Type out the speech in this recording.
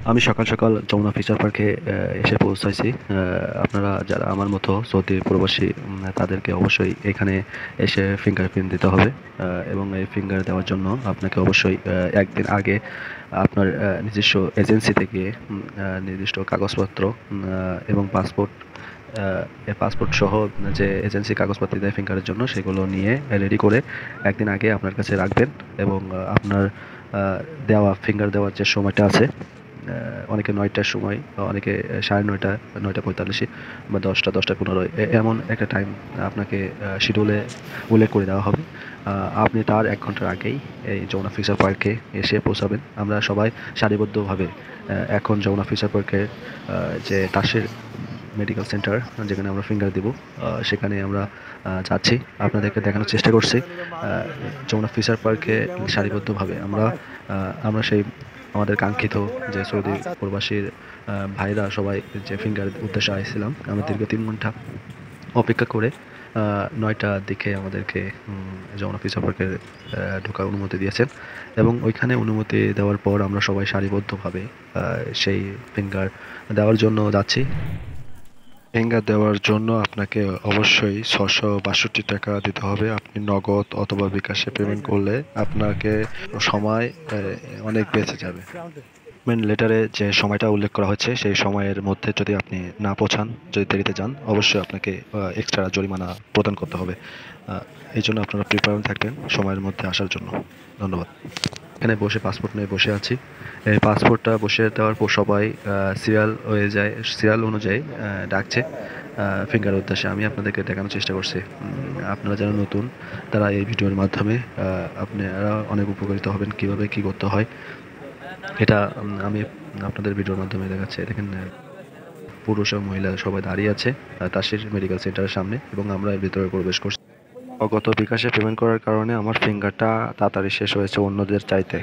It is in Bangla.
আমি সকাল সকাল যমুনা ফিচার পার্কে এসে পৌঁছাইছি। আপনারা যারা আমার মতো সৌদি প্রবাসী তাদেরকে অবশ্যই এখানে এসে ফিঙ্গারপ্রিন্ট দিতে হবে। এবং এই ফিঙ্গার দেওয়ার জন্য আপনাকে অবশ্যই একদিন আগে আপনার নিজস্ব এজেন্সি থেকে নির্দিষ্ট কাগজপত্র এবং পাসপোর্ট এই পাসপোর্ট সহ যে এজেন্সি কাগজপত্র দেয় ফিঙ্গারের জন্য সেগুলো নিয়ে রেডি করে একদিন আগে আপনার কাছে রাখবেন। এবং আপনার দেওয়া ফিঙ্গার দেওয়ার যে সময়টা আছে, অনেকে ৯টার সময়, অনেকে ৯:৩০, ৯:৪৫ বা ১০টা, ১০টা ১৫ এমন একটা টাইম আপনাকে শিডিউলে উল্লেখ করে দেওয়া হবে। আপনি তার ১ ঘন্টার আগেই এই যমুনা ফিউচার পার্কে এসে পৌঁছাবেন। আমরা সবাই সারিবদ্ধভাবে এখন যমুনা ফিউচার পার্কের যে তাসের মেডিকেল সেন্টার, যেখানে আমরা ফিঙ্গার দিব, সেখানে আমরা যাচ্ছি। আপনাদেরকে দেখানোর চেষ্টা করছি যমুনা ফিউচার পার্কে সারিবদ্ধভাবে আমরা সেই আমাদের কাঙ্ক্ষিত যে সৌদি প্রবাসীর ভাইরা সবাই যে ফিঙ্গার উদ্দেশ্যে আসছিলাম, আমরা দীর্ঘ ৩ ঘন্টা অপেক্ষা করে ৯টার দিকে আমাদেরকে যমুনা ফিউচার পার্কে ঢোকার অনুমতি দিয়েছেন। এবং ওইখানে অনুমতি দেওয়ার পর আমরা সবাই সারিবদ্ধভাবে সেই ফিঙ্গার দেওয়ার জন্য যাচ্ছি। ফিঙ্গার দেওয়ার জন্য আপনাকে অবশ্যই ৬৬২ টাকা দিতে হবে। আপনি নগদ অথবা বিকাশে পেমেন্ট করলে আপনাকে সময় অনেক বেঁচে যাবে। মেন লেটারে যে সময়টা উল্লেখ করা হয়েছে সেই সময়ের মধ্যে যদি আপনি না পৌঁছান, যদি দেরিতে যান, অবশ্যই আপনাকে এক্সট্রা জরিমানা প্রদান করতে হবে। এই জন্য আপনারা প্রিপেয়ার থাকবেন সময়ের মধ্যে আসার জন্য। ধন্যবাদ। এখানে বসে পাসপোর্ট নিয়ে বসে আছি। এই পাসপোর্টটা বসে দেওয়ার পর সবাই সিরিয়াল হয়ে যায়, সিরিয়াল অনুযায়ী ডাকছে ফিঙ্গার উদ্দেশ্যে। আমি আপনাদেরকে দেখানোর চেষ্টা করছি। আপনারা যারা নতুন তারা এই ভিডিওর মাধ্যমে আপনারা অনেক উপকারিত হবেন কিভাবে কি করতে হয়। এটা আমি আপনাদের ভিডিওর মাধ্যমে দেখাচ্ছি। দেখেন, পুরুষ এবং মহিলা সবাই দাঁড়িয়ে আছে তাসির মেডিকেল সেন্টারের সামনে, এবং আমরা এর ভিতরে প্রবেশ করছি। গত বিকাশে পেমেন্ট করার কারণে আমার ফিঙ্গারটা তাড়াতাড়ি শেষ হয়েছে অন্যদের চাইতে।